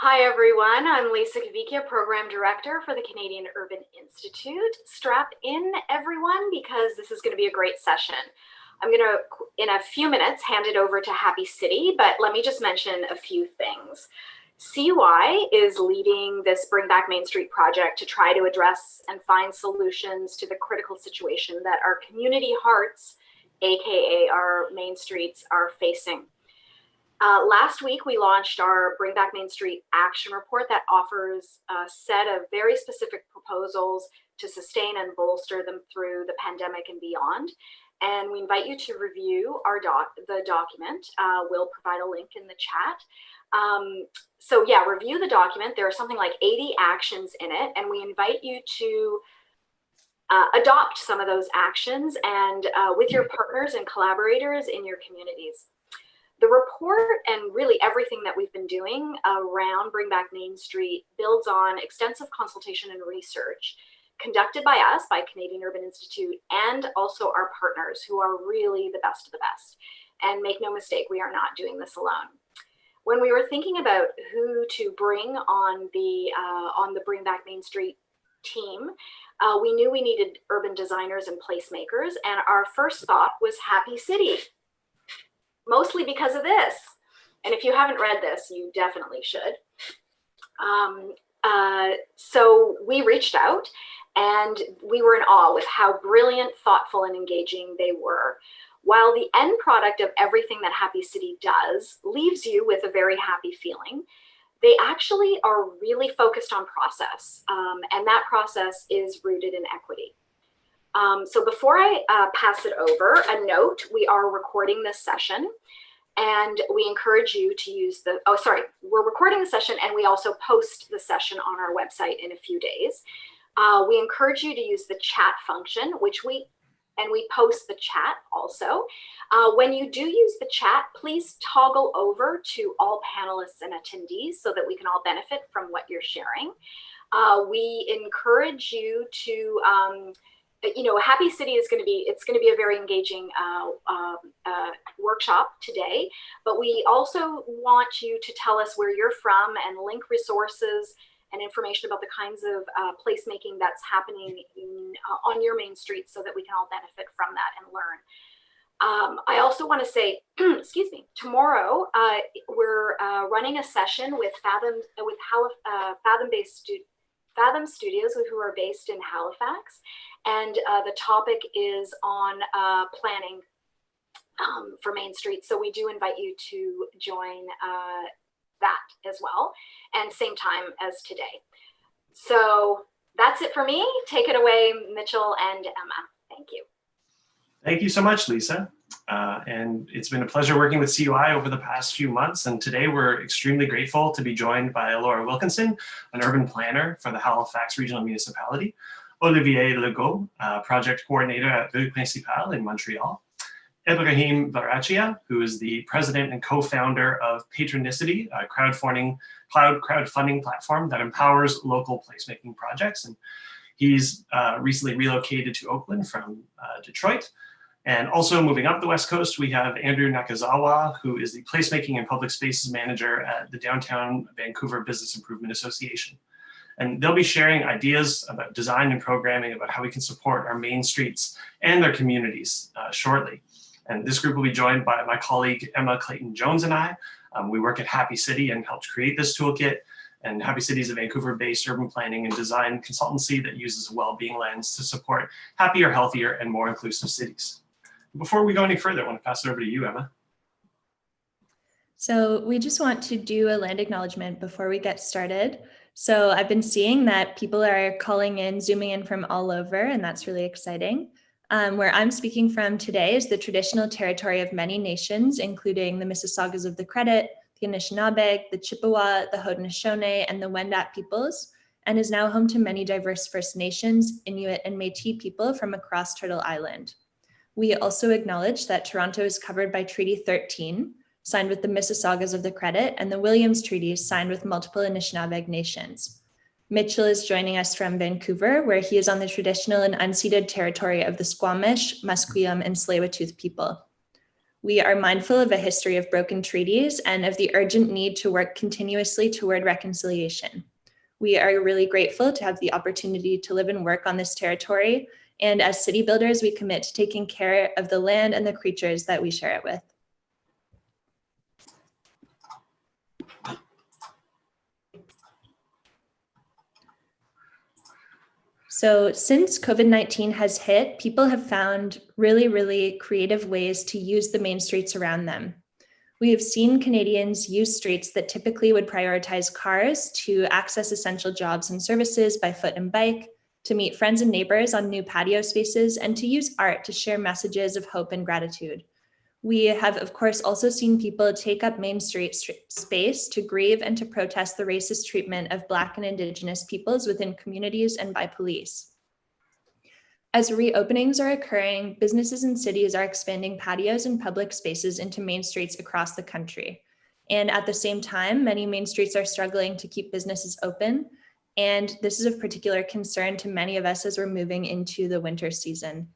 Hi everyone, I'm Lisa Kavikia, Program Director for the Canadian Urban Institute. Strap in everyone because this is going to be a great session. I'm going to, in a few minutes, hand it over to Happy City, but let me just mention a few things. CUI is leading this Bring Back Main Street project to try to address and find solutions to the critical situation that our community hearts, aka our main streets, are facing. Last week, we launched our Bring Back Main Street action report that offers a set of very specific proposals to sustain and bolster them through the pandemic and beyond. And we invite you to review the document. We'll provide a link in the chat. So yeah, review the document. There are something like 80 actions in it, and we invite you to adopt some of those actions and with your partners and collaborators in your communities. The report and really everything that we've been doing around Bring Back Main Street builds on extensive consultation and research conducted by us, by Canadian Urban Institute, and also our partners who are really the best of the best. And make no mistake, we are not doing this alone. When we were thinking about who to bring on the Bring Back Main Street team, we knew we needed urban designers and placemakers, and our first thought was Happy City. Mostly because of this. And if you haven't read this, you definitely should. So we reached out and we were in awe with how brilliant, thoughtful, and engaging they were. While the end product of everything that Happy City does leaves you with a very happy feeling, they actually are really focused on process. And that process is rooted in equity. So before I pass it over, a note, we are recording this session and we encourage you to use we're recording the session and we also post the session on our website in a few days. We encourage you to use the chat function, we post the chat also. When you do use the chat, please toggle over to all panelists and attendees so that we can all benefit from what you're sharing. We encourage you to, Happy City is going to be a very engaging workshop today, but we also want you to tell us where you're from and link resources and information about the kinds of placemaking that's happening on your main street so that we can all benefit from that and learn. I also want to say, excuse me, tomorrow we're running a session with Fathom Studios, who are based in Halifax, and the topic is on planning for Main Street. So we do invite you to join that as well, and same time as today. So that's it for me. Take it away, Mitchell and Emma. Thank you. Thank you so much, Lisa. And it's been a pleasure working with CUI over the past few months. And today we're extremely grateful to be joined by Elora Wilkinson, an urban planner for the Halifax Regional Municipality, Olivier Legault, project coordinator at Municipality in Montreal, Ebrahim Varachia, who is the president and co-founder of Patronicity, a crowdfunding platform that empowers local placemaking projects. And he's recently relocated to Oakland from Detroit. And also moving up the West Coast, we have Andrew Nakazawa, who is the Placemaking and Public Spaces Manager at the Downtown Vancouver Business Improvement Association. And they'll be sharing ideas about design and programming about how we can support our main streets and our communities shortly. And this group will be joined by my colleague, Emma Clayton-Jones, and I. We work at Happy City and helped create this toolkit. And Happy City is a Vancouver-based urban planning and design consultancy that uses a well-being lens to support happier, healthier, and more inclusive cities. Before we go any further, I want to pass it over to you, Emma. So we just want to do a land acknowledgement before we get started. So I've been seeing that people are calling in, zooming in from all over, and that's really exciting. Where I'm speaking from today is the traditional territory of many nations, including the Mississaugas of the Credit, the Anishinaabe, the Chippewa, the Haudenosaunee, and the Wendat peoples, and is now home to many diverse First Nations, Inuit, and Métis people from across Turtle Island. We also acknowledge that Toronto is covered by Treaty 13, signed with the Mississaugas of the Credit, and the Williams Treaty, signed with multiple Anishinaabe nations. Mitchell is joining us from Vancouver, where he is on the traditional and unceded territory of the Squamish, Musqueam, and Tsleil-Waututh people. We are mindful of a history of broken treaties and of the urgent need to work continuously toward reconciliation. We are really grateful to have the opportunity to live and work on this territory, and as city builders, we commit to taking care of the land and the creatures that we share it with. So since COVID-19 has hit, people have found really creative ways to use the main streets around them. We have seen Canadians use streets that typically would prioritize cars to access essential jobs and services by foot and bike, to meet friends and neighbors on new patio spaces, and to use art to share messages of hope and gratitude. We have, of course, also seen people take up main street space to grieve and to protest the racist treatment of Black and Indigenous peoples within communities and by police. As reopenings are occurring, businesses and cities are expanding patios and public spaces into main streets across the country. And at the same time, many main streets are struggling to keep businesses open. And this is of particular concern to many of us as we're moving into the winter season.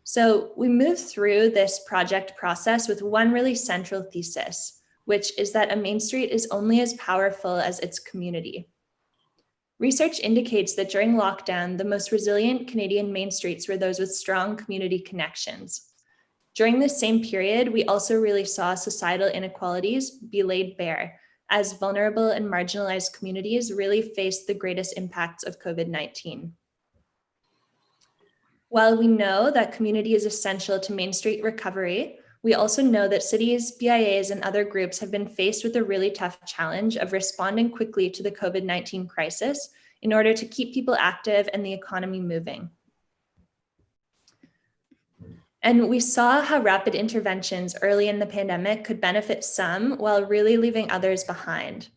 So we move through this project process with one really central thesis, which is that a main street is only as powerful as its community. Research indicates that during lockdown, the most resilient Canadian main streets were those with strong community connections. During this same period, we also really saw societal inequalities be laid bare, as vulnerable and marginalized communities really faced the greatest impacts of COVID-19. While we know that community is essential to Main Street recovery, we also know that cities, BIAs, and other groups have been faced with a really tough challenge of responding quickly to the COVID-19 crisis in order to keep people active and the economy moving. And we saw how rapid interventions early in the pandemic could benefit some while really leaving others behind.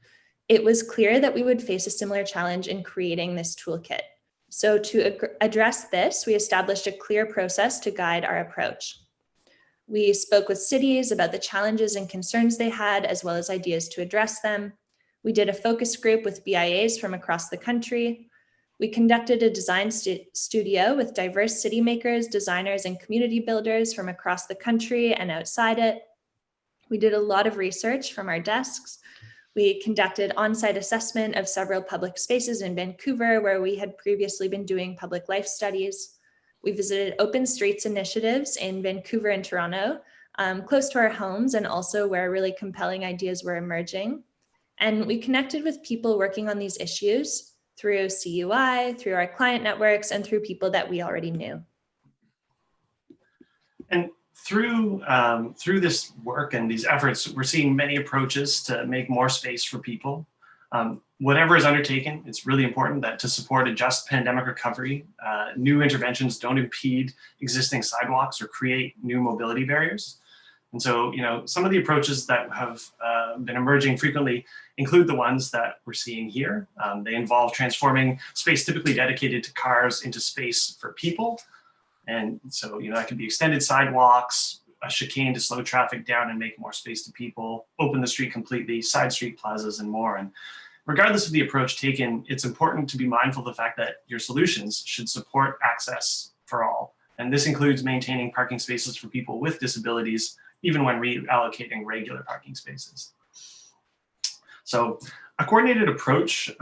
It was clear that we would face a similar challenge in creating this toolkit. So to address this, we established a clear process to guide our approach. We spoke with cities about the challenges and concerns they had, as well as ideas to address them. We did a focus group with BIAs from across the country. We conducted a design studio with diverse city makers, designers, and community builders from across the country and outside it. We did a lot of research from our desks. We conducted on-site assessment of several public spaces in Vancouver, where we had previously been doing public life studies. We visited open streets initiatives in Vancouver and Toronto, close to our homes, and also where really compelling ideas were emerging. And we connected with people working on these issues through CUI, through our client networks, and through people that we already knew. And through this work and these efforts, we're seeing many approaches to make more space for people. Whatever is undertaken, it's really important that to support a just pandemic recovery, new interventions don't impede existing sidewalks or create new mobility barriers. And so, some of the approaches that have been emerging frequently include the ones that we're seeing here. They involve transforming space typically dedicated to cars into space for people. And so, that could be extended sidewalks, a chicane to slow traffic down and make more space to people, open the street completely, side street plazas, and more. And regardless of the approach taken, it's important to be mindful of the fact that your solutions should support access for all. And this includes maintaining parking spaces for people with disabilities, even when reallocating regular parking spaces. So a coordinated approach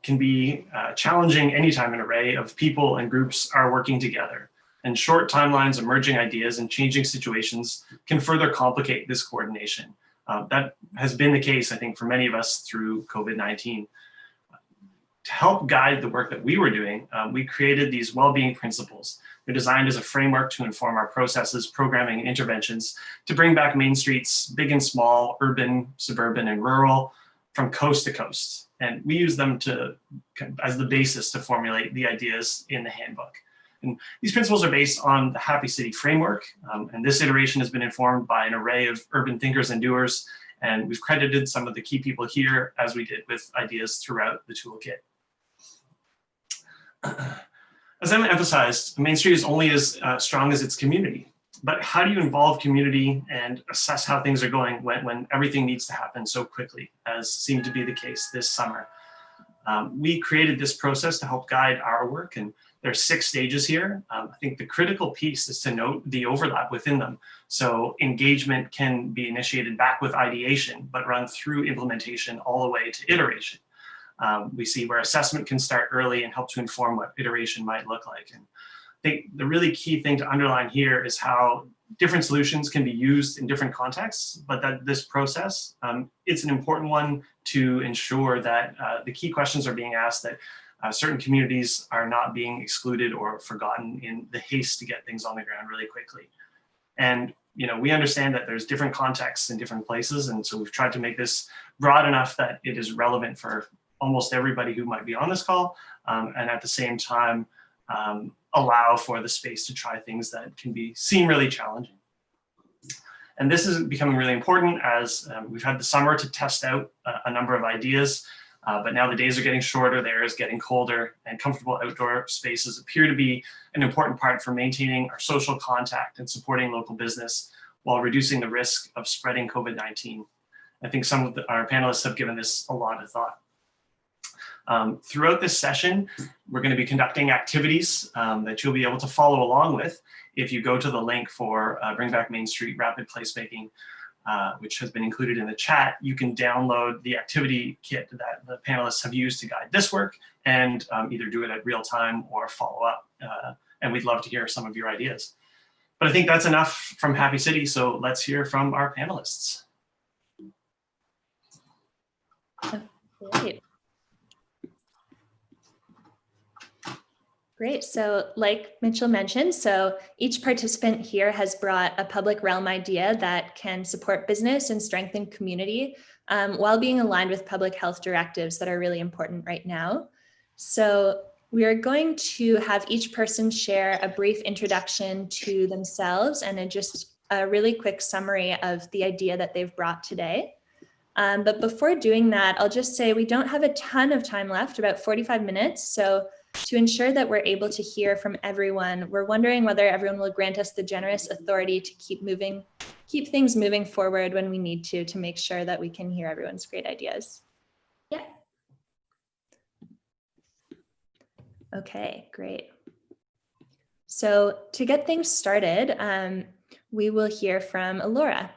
can be challenging anytime an array of people and groups are working together. And short timelines, emerging ideas, and changing situations can further complicate this coordination. That has been the case, I think, for many of us through COVID-19. To help guide the work that we were doing, we created these well-being principles. They're designed as a framework to inform our processes, programming, and interventions to bring back main streets, big and small, urban, suburban, and rural, from coast to coast. And we use them as the basis to formulate the ideas in the handbook. And these principles are based on the Happy City framework. And this iteration has been informed by an array of urban thinkers and doers. And we've credited some of the key people here, as we did with ideas throughout the toolkit. As Emma emphasized, Main Street is only as strong as its community. But how do you involve community and assess how things are going when everything needs to happen so quickly, as seemed to be the case this summer? We created this process to help guide our work, and There are 6 stages here. I think the critical piece is to note the overlap within them. So engagement can be initiated back with ideation, but run through implementation all the way to iteration. We see where assessment can start early and help to inform what iteration might look like. And I think the really key thing to underline here is how different solutions can be used in different contexts, but that this process, it's an important one to ensure that the key questions are being asked, that certain communities are not being excluded or forgotten in the haste to get things on the ground really quickly. And we understand that there's different contexts in different places, and so we've tried to make this broad enough that it is relevant for almost everybody who might be on this call, and at the same time allow for the space to try things that can seem really challenging. And this is becoming really important as we've had the summer to test out a number of ideas, but now the days are getting shorter, the air is getting colder, and comfortable outdoor spaces appear to be an important part for maintaining our social contact and supporting local business while reducing the risk of spreading COVID-19. I think some of our panelists have given this a lot of thought. Throughout this session, we're going to be conducting activities that you'll be able to follow along with if you go to the link for Bring Back Main Street Rapid Placemaking, which has been included in the chat. You can download the activity kit that the panelists have used to guide this work and either do it at real time or follow up. And we'd love to hear some of your ideas. But I think that's enough from Happy City, so let's hear from our panelists. Great. Great. So like Mitchell mentioned, so each participant here has brought a public realm idea that can support business and strengthen community while being aligned with public health directives that are really important right now. So we are going to have each person share a brief introduction to themselves and just a really quick summary of the idea that they've brought today. But before doing that, I'll just say we don't have a ton of time left, about 45 minutes. So to ensure that we're able to hear from everyone, we're wondering whether everyone will grant us the generous authority to keep things moving forward when we need to make sure that we can hear everyone's great ideas. Yeah. Okay, great. So to get things started, we will hear from Elora.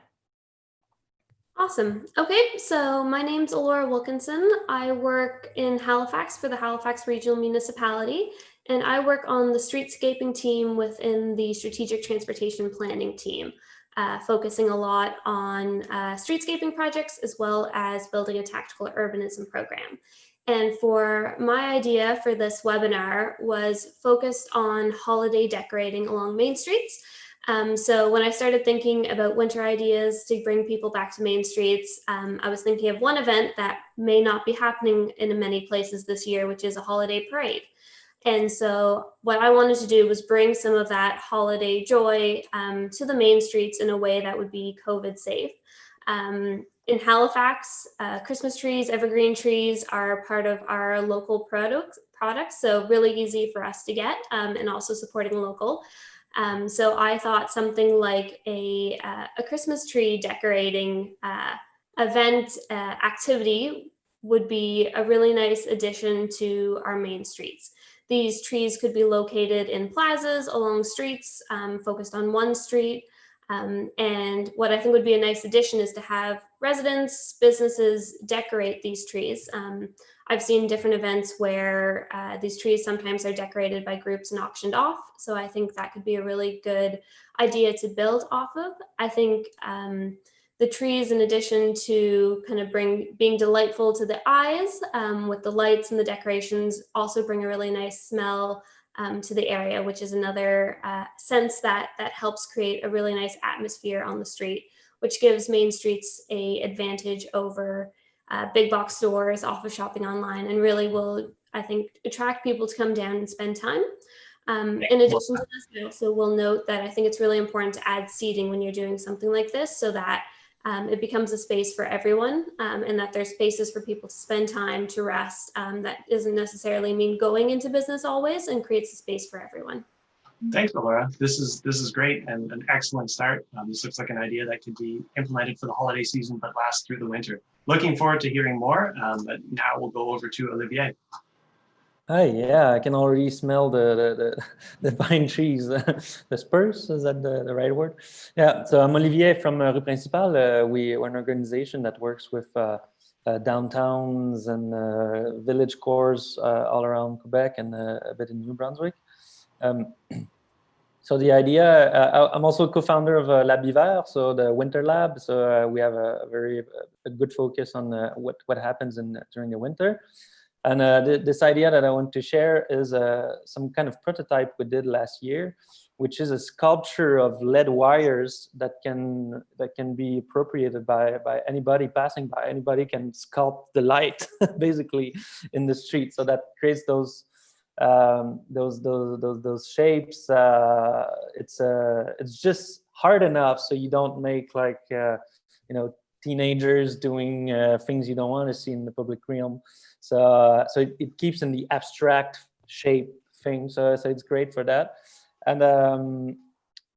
Awesome. Okay, so my name's Elora Wilkinson. I work in Halifax for the Halifax Regional Municipality, and I work on the streetscaping team within the Strategic Transportation Planning team, focusing a lot on streetscaping projects as well as building a tactical urbanism program. And for my idea for this webinar was focused on holiday decorating along main streets. So when I started thinking about winter ideas to bring people back to main streets, I was thinking of one event that may not be happening in many places this year, which is a holiday parade. And so what I wanted to do was bring some of that holiday joy to the main streets in a way that would be COVID safe. In Halifax, Christmas trees, evergreen trees are part of our local products, so really easy for us to get and also supporting local. So I thought something like a Christmas tree decorating event activity would be a really nice addition to our main streets. These trees could be located in plazas along streets, focused on one street. And what I think would be a nice addition is to have residents, businesses decorate these trees. I've seen different events where these trees sometimes are decorated by groups and auctioned off. So I think that could be a really good idea to build off of. I think the trees, in addition to kind of being delightful to the eyes with the lights and the decorations, also bring a really nice smell to the area, which is another sense that helps create a really nice atmosphere on the street, which gives main streets a advantage over big box stores, office shopping online, and really will, I think, attract people to come down and spend time. In addition to this, I also will note that I think it's really important to add seating when you're doing something like this so that it becomes a space for everyone and that there's spaces for people to spend time, to rest. That doesn't necessarily mean going into business always, and creates a space for everyone. Thanks, Elora. This is great and an excellent start. This looks like an idea that could be implemented for the holiday season, but last through the winter. Looking forward to hearing more, but now we'll go over to Olivier. Hi, yeah, I can already smell the pine trees. The spurs, is that the right word? Yeah, so I'm Olivier from Rue Principale. We're an organization that works with downtowns and village cores all around Quebec and a bit in New Brunswick. So the idea, I'm also co-founder of Lab Hiver, so the WinterLab. So we have a good focus on what happens during the winter. And this idea that I want to share is some kind of prototype we did last year, which is a sculpture of lead wires that can be appropriated by anybody passing by. Anybody can sculpt the light basically in the street. So that creates those shapes. It's just hard enough so you don't make like teenagers doing things you don't want to see in the public realm. So it keeps in the abstract shape thing. So it's great for that. And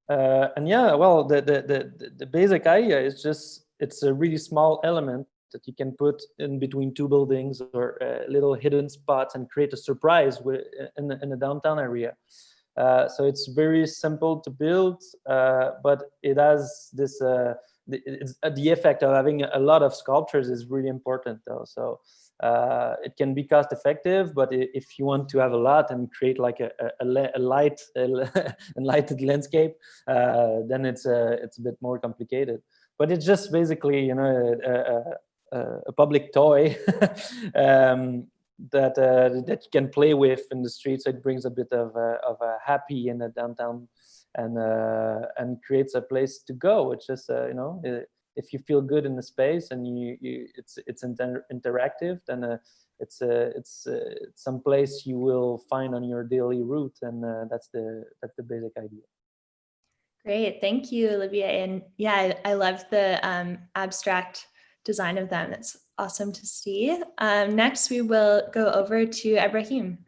yeah, well, the basic idea is just it's a really small element that you can put in between two buildings or little hidden spots and create a surprise in the downtown area. So it's very simple to build, but it has this. The effect of having a lot of sculptures is really important, though. So it can be cost effective, but if you want to have a lot and create like a lighted landscape, then it's a bit more complicated. But it's just basically a public toy that you can play with in the streets. So it brings a bit of a happy in the downtown and creates a place to go. It's just if you feel good in the space and it's interactive, then it's some place you will find on your daily route, and that's the basic idea. Great, thank you, Olivier. And yeah, I love the abstract design of them. It's awesome to see. Next, we will go over to Ebrahim.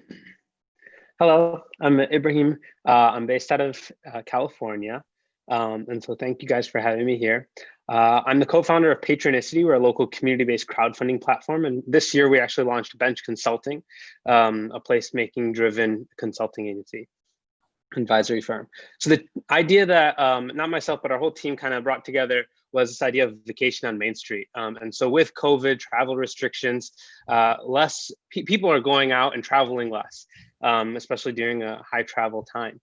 Hello, I'm Ebrahim. I'm based out of California. And so thank you guys for having me here. I'm the co-founder of Patronicity. We're a local community-based crowdfunding platform. And this year we actually launched Bench Consulting, a placemaking driven consulting agency, advisory firm. So the idea that not myself, but our whole team kind of brought together was this idea of vacation on Main Street. And so with COVID travel restrictions, people are going out and traveling less, especially during a high travel time.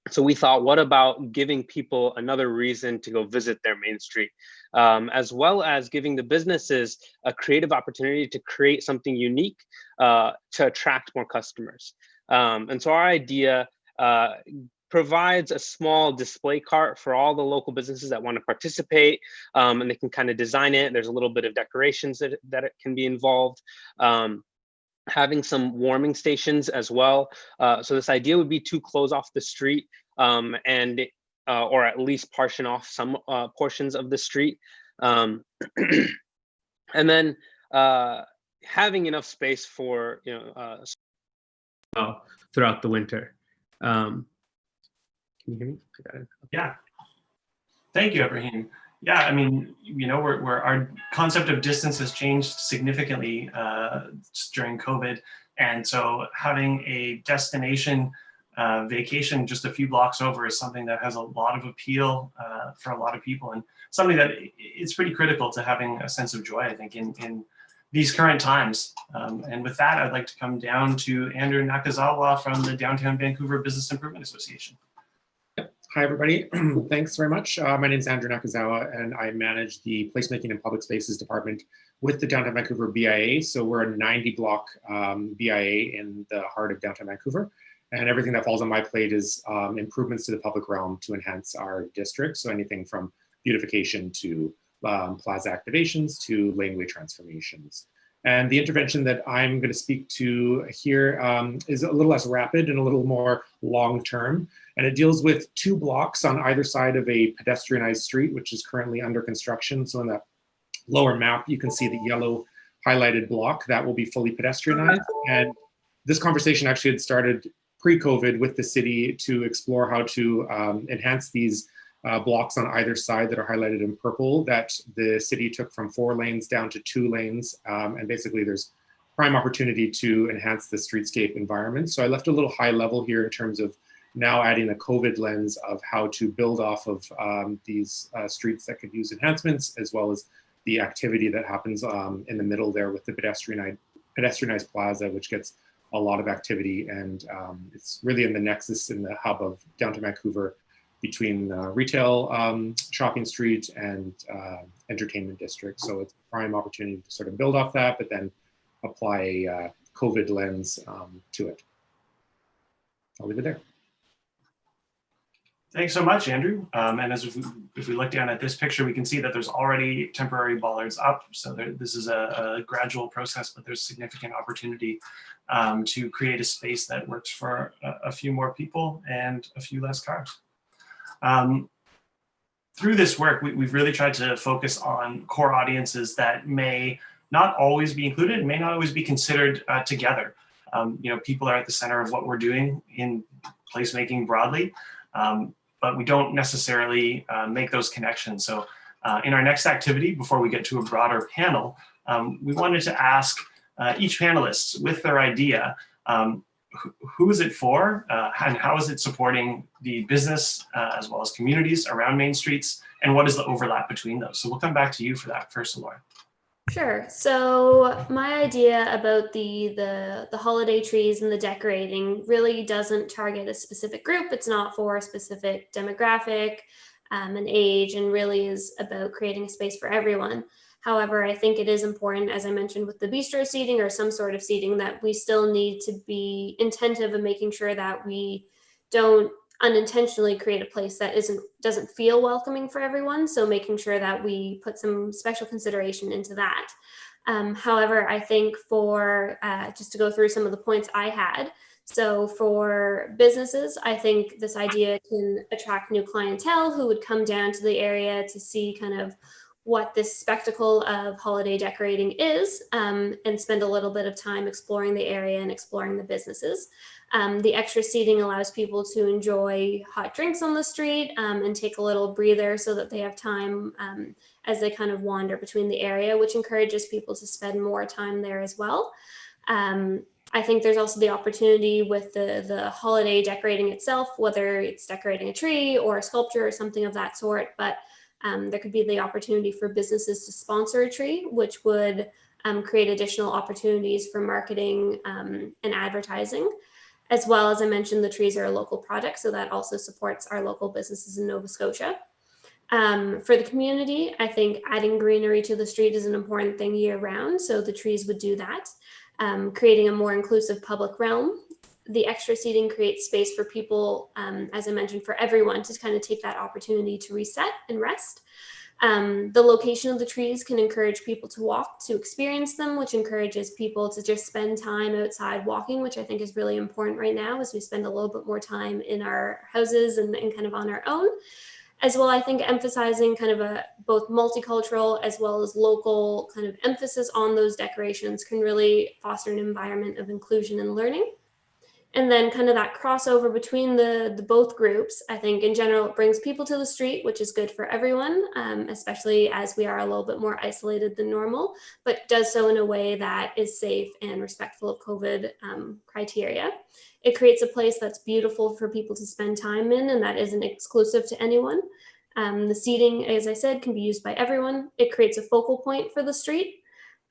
So we thought, what about giving people another reason to go visit their Main Street, as well as giving the businesses a creative opportunity to create something unique to attract more customers. And so our idea provides a small display cart for all the local businesses that want to participate, and they can kind of design it. There's a little bit of decorations that it can be involved. Having some warming stations as well. So this idea would be to close off the street or at least partition off some portions of the street. And then having enough space for throughout the winter. Can you hear me? Yeah. Thank you, Ebrahim. Yeah, I mean, our concept of distance has changed significantly during COVID. And so having a destination vacation just a few blocks over is something that has a lot of appeal for a lot of people, and something that it's pretty critical to having a sense of joy, I think, in these current times. And with that, I'd like to come down to Andrew Nakazawa from the Downtown Vancouver Business Improvement Association. Hi, everybody. Thanks very much. My name is Andrew Nakazawa, and I manage the Placemaking and Public Spaces Department with the Downtown Vancouver BIA. So we're a 90-block BIA in the heart of Downtown Vancouver. And everything that falls on my plate is improvements to the public realm to enhance our district. So anything from beautification to plaza activations to laneway transformations. And the intervention that I'm going to speak to here is a little less rapid and a little more long-term. And it deals with 2 blocks on either side of a pedestrianized street, which is currently under construction. So in that lower map, you can see the yellow highlighted block that will be fully pedestrianized. And this conversation actually had started pre-COVID with the city to explore how to enhance these blocks on either side that are highlighted in purple that the city took from 4 lanes down to 2 lanes. And basically there's prime opportunity to enhance the streetscape environment. So I left a little high level here in terms of now adding a COVID lens of how to build off of these streets that could use enhancements, as well as the activity that happens in the middle there with the pedestrianized plaza, which gets a lot of activity. And it's really in the nexus, in the hub of downtown Vancouver, between retail shopping street and entertainment district. So it's a prime opportunity to sort of build off that, but then apply a COVID lens to it. I'll leave it there. Thanks so much, Andrew. And as if we look down at this picture, we can see that there's already temporary bollards up. So this is a gradual process, but there's significant opportunity to create a space that works for a few more people and a few less cars. Through this work, we've really tried to focus on core audiences that may not always be included and may not always be considered together. People are at the center of what we're doing in placemaking broadly. But we don't necessarily make those connections. So in our next activity, before we get to a broader panel, we wanted to ask each panelist with their idea, who is it for and how is it supporting the business as well as communities around main streets, and what is the overlap between those? So we'll come back to you for that first, Elora. Sure. So my idea about the holiday trees and the decorating really doesn't target a specific group. It's not for a specific demographic, and age, and really is about creating a space for everyone. However, I think it is important, as I mentioned with the bistro seating or some sort of seating, that we still need to be attentive in making sure that we don't unintentionally create a place that doesn't feel welcoming for everyone. So making sure that we put some special consideration into that. However, I think for just to go through some of the points I had. So for businesses, I think this idea can attract new clientele who would come down to the area to see kind of what this spectacle of holiday decorating is, and spend a little bit of time exploring the area and exploring the businesses. The extra seating allows people to enjoy hot drinks on the street and take a little breather so that they have time as they kind of wander between the area, which encourages people to spend more time there as well. I think there's also the opportunity with the holiday decorating itself, whether it's decorating a tree or a sculpture or something of that sort, but there could be the opportunity for businesses to sponsor a tree, which would create additional opportunities for marketing and advertising. As well, as I mentioned, the trees are a local product, so that also supports our local businesses in Nova Scotia. For the community, I think adding greenery to the street is an important thing year round, so the trees would do that. Creating a more inclusive public realm. The extra seating creates space for people, as I mentioned, for everyone to kind of take that opportunity to reset and rest. The location of the trees can encourage people to walk, to experience them, which encourages people to just spend time outside walking, which I think is really important right now as we spend a little bit more time in our houses and kind of on our own. As well, I think emphasizing kind of a both multicultural as well as local kind of emphasis on those decorations can really foster an environment of inclusion and learning. And then kind of that crossover between the both groups, I think in general, it brings people to the street, which is good for everyone, especially as we are a little bit more isolated than normal, but does so in a way that is safe and respectful of COVID criteria. It creates a place that's beautiful for people to spend time in, and that isn't exclusive to anyone. The seating, as I said, can be used by everyone. It creates a focal point for the street.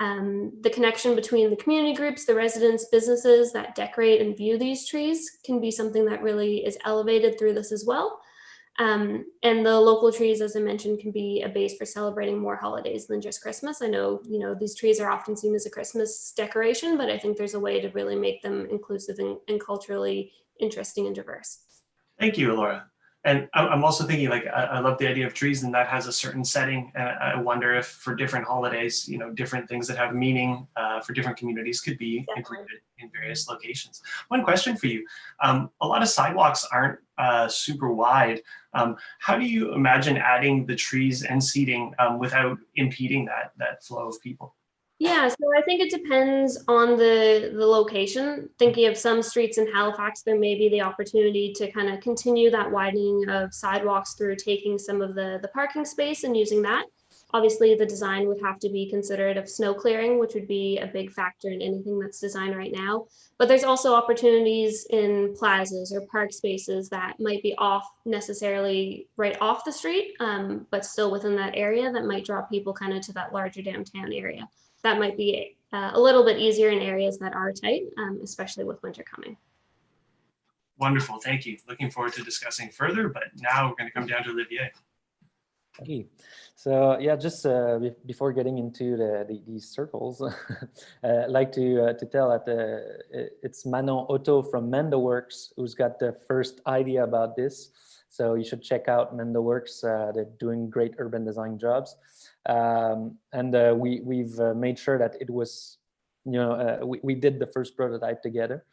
The connection between the community groups, the residents, businesses that decorate and view these trees can be something that really is elevated through this as well. And the local trees, as I mentioned, can be a base for celebrating more holidays than just Christmas. I know, these trees are often seen as a Christmas decoration, but I think there's a way to really make them inclusive and culturally interesting and diverse. Thank you, Elora. And I'm also thinking, like, I love the idea of trees, and that has a certain setting. And I wonder if for different holidays, different things that have meaning for different communities could be included in various locations. One question for you. A lot of sidewalks aren't super wide. How do you imagine adding the trees and seating without impeding that flow of people? Yeah, so I think it depends on the location. Thinking of some streets in Halifax, there may be the opportunity to kind of continue that widening of sidewalks through taking some of the parking space and using that. Obviously, the design would have to be considerate of snow clearing, which would be a big factor in anything that's designed right now. But there's also opportunities in plazas or park spaces that might be off necessarily right off the street, but still within that area that might draw people kind of to that larger downtown area. That might be a little bit easier in areas that are tight, especially with winter coming. Wonderful, thank you. Looking forward to discussing further, but now we're going to come down to Olivier. Okay, so yeah, just before getting into these circles, I'd like to tell that it's Manon Otto from MendoWorks who's got the first idea about this. So you should check out MendoWorks. They're doing great urban design jobs, and we've made sure that it was, we did the first prototype together.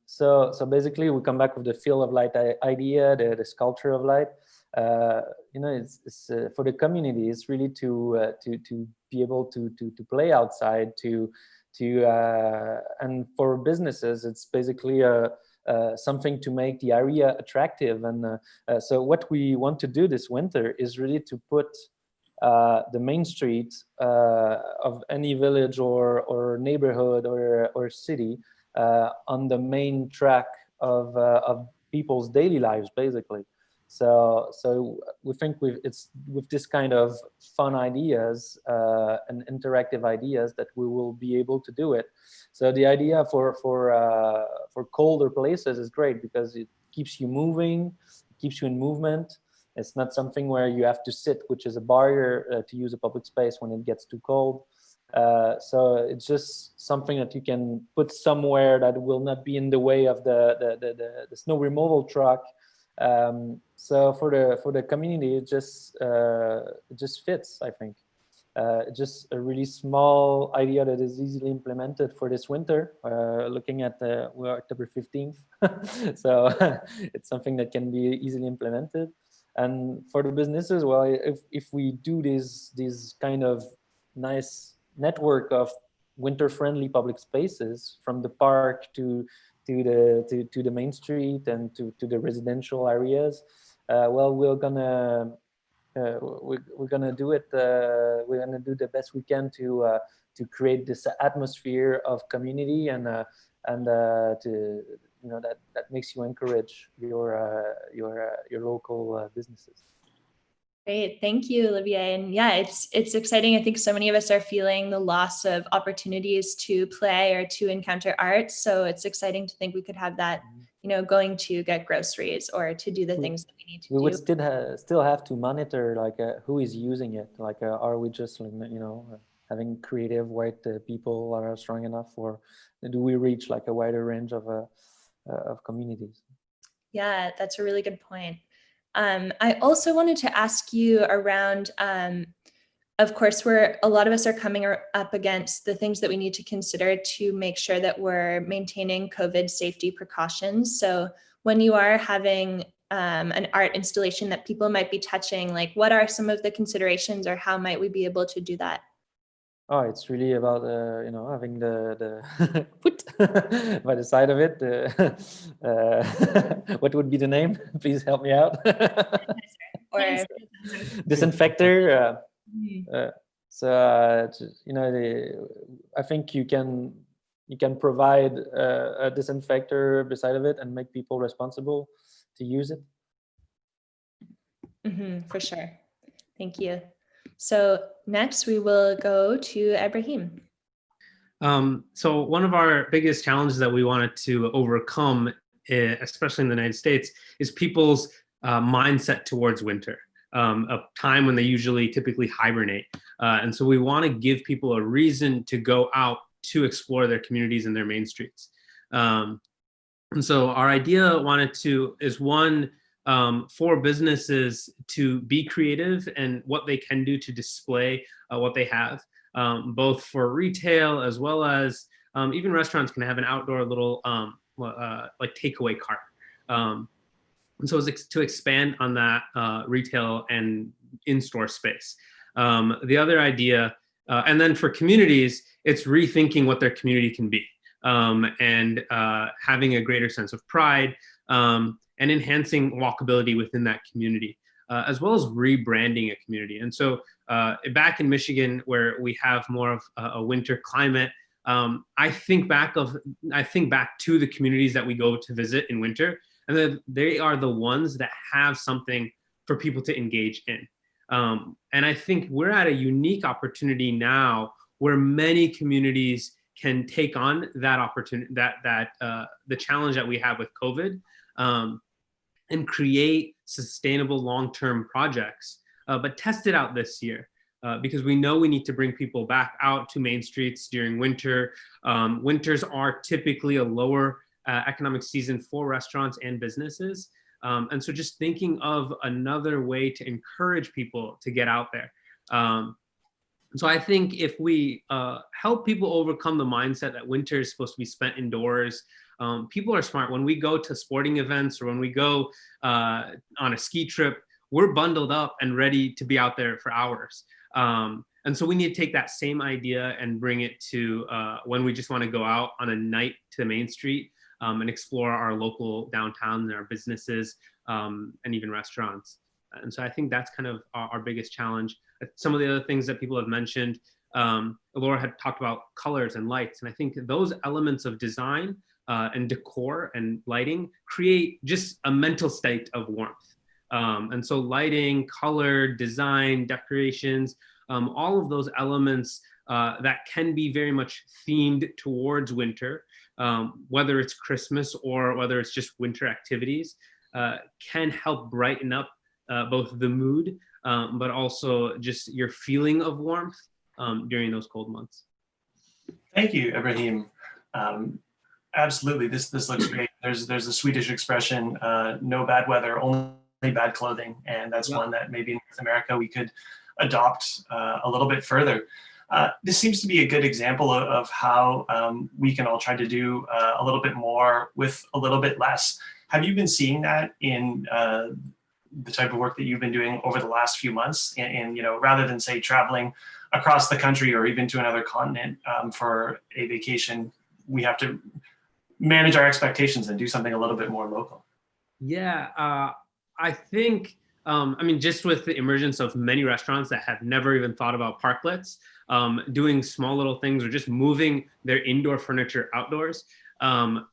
So basically, we come back with the field of light idea, the sculpture of light. It's for the community. It's really to be able to play outside, and for businesses, it's basically something to make the area attractive. And so what we want to do this winter is really to put the main street of any village or neighborhood or city on the main track of people's daily lives, basically. So we think with this kind of fun ideas and interactive ideas that we will be able to do it. So the idea for colder places is great because it keeps you moving, it keeps you in movement. It's not something where you have to sit, which is a barrier to use a public space when it gets too cold. So it's just something that you can put somewhere that will not be in the way of the snow removal truck. So for the community, it just fits, I think. Just a really small idea that is easily implemented for this winter. Looking at we're October 15th, so it's something that can be easily implemented. And for the businesses, well, if we do this kind of nice network of winter-friendly public spaces from the park to the main street and to the residential areas, well, we're gonna do it. We're gonna do the best we can to create this atmosphere of community and to that makes you encourage your local businesses. Great, thank you, Olivier. And yeah, it's exciting. I think so many of us are feeling the loss of opportunities to play or to encounter art. So it's exciting to think we could have that, going to get groceries or to do the things that we need to do. We would still have to monitor who is using it. Are we just having creative white people that are strong enough, or do we reach a wider range of communities? Yeah, that's a really good point. I also wanted to ask you around, of course, a lot of us are coming up against the things that we need to consider to make sure that we're maintaining COVID safety precautions. So when you are having an art installation that people might be touching, what are some of the considerations, or how might we be able to do that? Oh, it's really about having the foot by the side of it. What would be the name? Please help me out. Or disinfector. I think you can provide a disinfector beside of it and make people responsible to use it. For sure. Thank you. So next we will go to Ebrahim. So one of our biggest challenges that we wanted to overcome, especially in the United States, is people's mindset towards winter, a time when they typically hibernate. And so we want to give people a reason to go out to explore their communities and their main streets. And so our idea is one, for businesses to be creative and what they can do to display what they have, both for retail as well as even restaurants can have an outdoor little takeaway cart. And so it's to expand on that retail and in-store space. The other idea, and then for communities, it's rethinking what their community can be, and having a greater sense of pride, and enhancing walkability within that community. as well as rebranding a community. And so back in Michigan, where we have more of a winter climate, I think back to the communities that we go to visit in winter, and they are the ones that have something for people to engage in. And I think we're at a unique opportunity now where many communities can take on that opportunity, the challenge that we have with COVID, and create sustainable long-term projects, but test it out this year. Because we know we need to bring people back out to main streets during winter. Winters are typically a lower economic season for restaurants and businesses. And so just thinking of another way to encourage people to get out there. So I think if we help people overcome the mindset that winter is supposed to be spent indoors, people are smart. When we go to sporting events or when we go on a ski trip, we're bundled up and ready to be out there for hours. And so we need to take that same idea and bring it to when we just want to go out on a night to Main Street and explore our local downtowns and our businesses and even restaurants. And so I think that's kind of our biggest challenge. Some of the other things that people have mentioned, Elora had talked about colors and lights. And I think those elements of design and decor and lighting create just a mental state of warmth. And so lighting, color, design, decorations, all of those elements that can be very much themed towards winter, whether it's Christmas or whether it's just winter activities, can help brighten up both the mood, but also just your feeling of warmth during those cold months. Thank you, Ebrahim. Absolutely, this looks great. There's a Swedish expression, no bad weather, only bad clothing. And that's one that maybe in North America we could adopt a little bit further. This seems to be a good example of how we can all try to do a little bit more with a little bit less. Have you been seeing that in the type of work that you've been doing over the last few months? And you know, rather than say traveling across the country or even to another continent for a vacation, we have to manage our expectations and do something a little bit more local. Yeah, I think, I mean, just with the emergence of many restaurants that have never even thought about parklets, doing small little things or just moving their indoor furniture outdoors,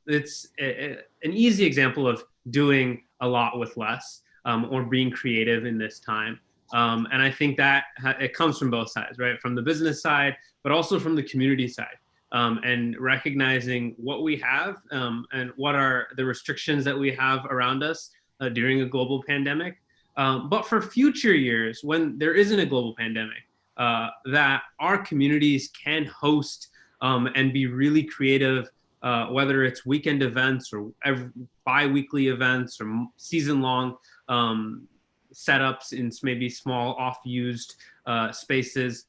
it's an easy example of doing a lot with less or being creative in this time. And I think that it comes from both sides, right? From the business side, but also from the community side. And recognizing what we have and what are the restrictions that we have around us during a global pandemic. But for future years, when there isn't a global pandemic, that our communities can host and be really creative, whether it's weekend events or bi-weekly events or season-long setups in maybe small off-used spaces,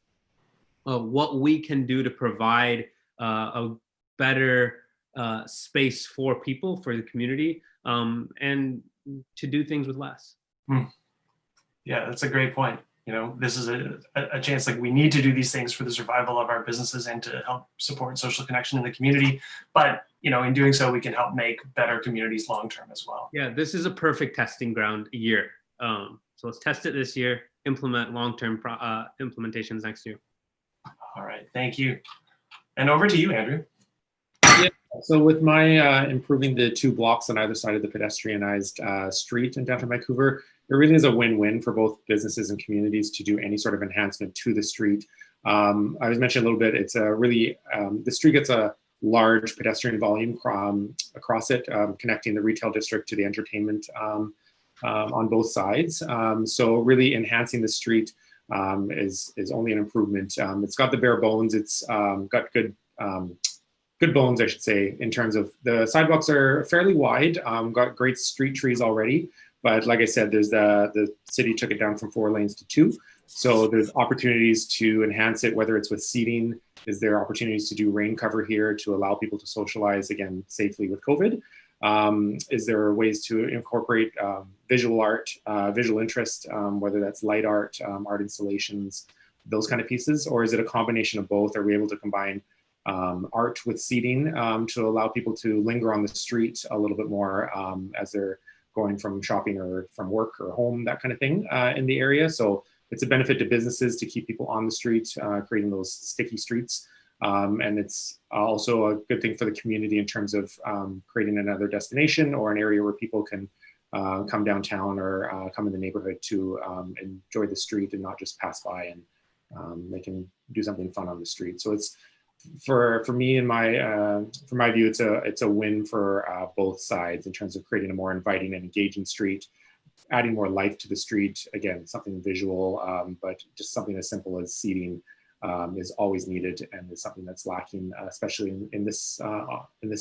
what we can do to provide a better space for people, for the community, and to do things with less. Yeah, that's a great point. You know, this is a chance, like, we need to do these things for the survival of our businesses and to help support social connection in the community. But, you know, in doing so, we can help make better communities long-term as well. Yeah, this is a perfect testing ground year. So let's test it this year, implement long-term implementations next year. All right, thank you. And over to you, Andrew. Yeah, so with my improving the 2 blocks on either side of the pedestrianized street in downtown Vancouver, it really is a win-win for both businesses and communities to do any sort of enhancement to the street. I was mentioning a little bit, it's a really, the street gets a large pedestrian volume across it, connecting the retail district to the entertainment on both sides. So really enhancing the street is only an improvement. It's got the bare bones, it's got good bones, I should say, in terms of the sidewalks are fairly wide, got great street trees already. But like I said, there's the city took it down from 4 lanes to 2. So there's opportunities to enhance it, whether it's with seating. Is there opportunities to do rain cover here to allow people to socialize, again, safely with COVID? Is there ways to incorporate visual art, visual interest, whether that's light art, art installations, those kind of pieces? Or is it a combination of both? Are we able to combine art with seating to allow people to linger on the street a little bit more as they're going from shopping or from work or home, that kind of thing in the area. So it's a benefit to businesses to keep people on the street, creating those sticky streets. And it's also a good thing for the community in terms of creating another destination or an area where people can come downtown or come in the neighborhood to enjoy the street and not just pass by, and they can do something fun on the street. So it's for me and from my view, it's a win for both sides in terms of creating a more inviting and engaging street, adding more life to the street. Again, something visual, but just something as simple as seating is always needed and is something that's lacking, especially in this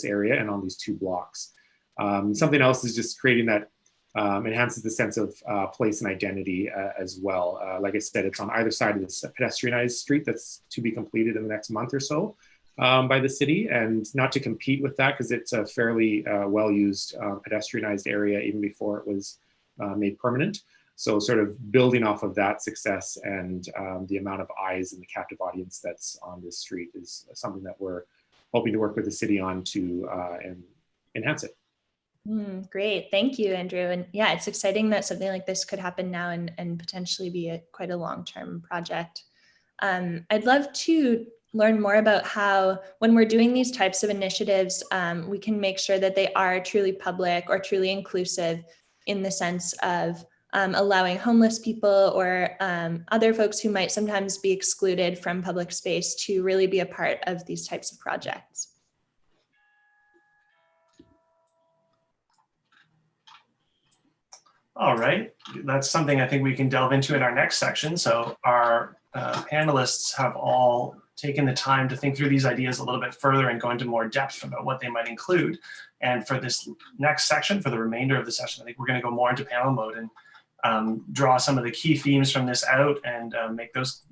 area and on these 2 blocks. Something else is just creating that enhances the sense of place and identity as well. Like I said, it's on either side of this pedestrianized street that's to be completed in the next month or so by the city, and not to compete with that because it's a fairly well-used pedestrianized area even before it was made permanent. So sort of building off of that success and the amount of eyes and the captive audience that's on this street is something that we're hoping to work with the city on to enhance it. Great. Thank you, Andrew. And yeah, it's exciting that something like this could happen now and potentially be quite a long-term project. I'd love to learn more about how, when we're doing these types of initiatives, we can make sure that they are truly public or truly inclusive in the sense of allowing homeless people or other folks who might sometimes be excluded from public space to really be a part of these types of projects. All right, that's something I think we can delve into in our next section. So our panelists have all taken the time to think through these ideas a little bit further and go into more depth about what they might include. And for this next section, for the remainder of the session, I think we're going to go more into panel mode and draw some of the key themes from this out and make those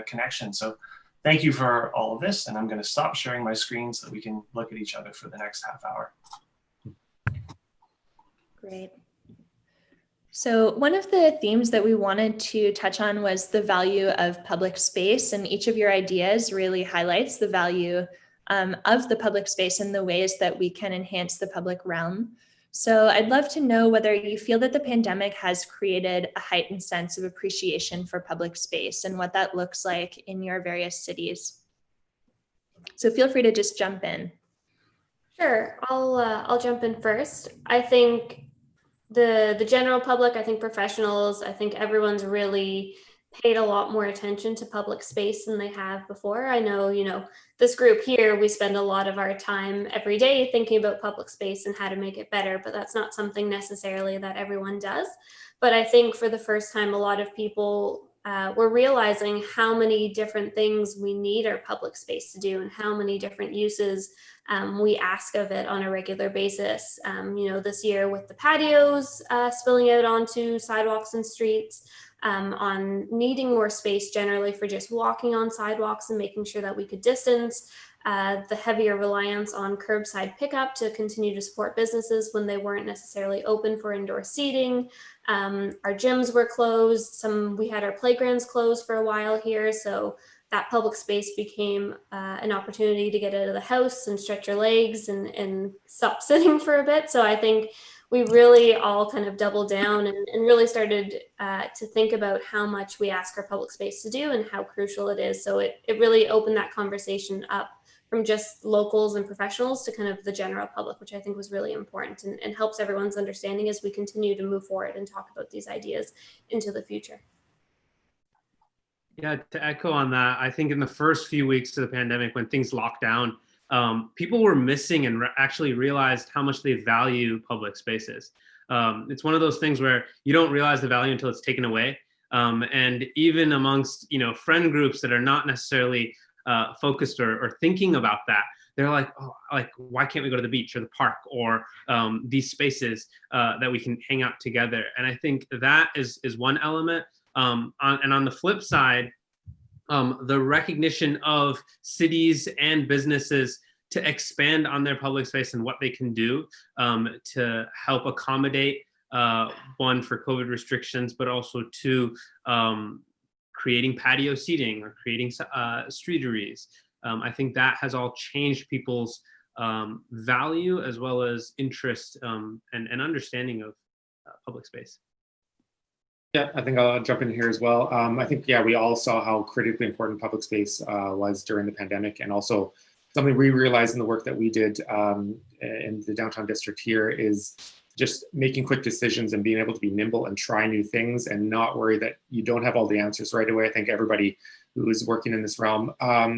connections. So thank you for all of this. And I'm going to stop sharing my screen so that we can look at each other for the next half hour. Great. So one of the themes that we wanted to touch on was the value of public space, and each of your ideas really highlights the value of the public space and the ways that we can enhance the public realm. So I'd love to know whether you feel that the pandemic has created a heightened sense of appreciation for public space and what that looks like in your various cities. So feel free to just jump in. Sure, I'll jump in first. I think the general public, I think professionals, I think everyone's really paid a lot more attention to public space than they have before. I know, this group here, we spend a lot of our time every day thinking about public space and how to make it better, but that's not something necessarily that everyone does. But I think for the first time, a lot of people were realizing how many different things we need our public space to do and how many different uses we ask of it on a regular basis. This year with the patios spilling out onto sidewalks and streets, on needing more space generally for just walking on sidewalks and making sure that we could distance, the heavier reliance on curbside pickup to continue to support businesses when they weren't necessarily open for indoor seating. Our gyms were closed. We had our playgrounds closed for a while here. So that public space became an opportunity to get out of the house and stretch your legs and stop sitting for a bit. So I think we really all kind of doubled down and really started to think about how much we ask our public space to do and how crucial it is. So it really opened that conversation up from just locals and professionals to kind of the general public, which I think was really important and helps everyone's understanding as we continue to move forward and talk about these ideas into the future. Yeah, to echo on that, I think in the first few weeks of the pandemic, when things locked down, people were missing and actually realized how much they value public spaces. It's one of those things where you don't realize the value until it's taken away. And even amongst, friend groups that are not necessarily focused or thinking about that, they're like, oh, like, why can't we go to the beach or the park or these spaces that we can hang out together? And I think that is one element. And on the flip side, the recognition of cities and businesses to expand on their public space and what they can do to help accommodate, one, for COVID restrictions, but also two, creating patio seating or creating streeteries. I think that has all changed people's value as well as interest and understanding public space. Yeah, I think I'll jump in here as well. I think, yeah, we all saw how critically important public space was during the pandemic, and also something we realized in the work that we did in the downtown district here is just making quick decisions and being able to be nimble and try new things and not worry that you don't have all the answers right away. I think everybody who is working in this realm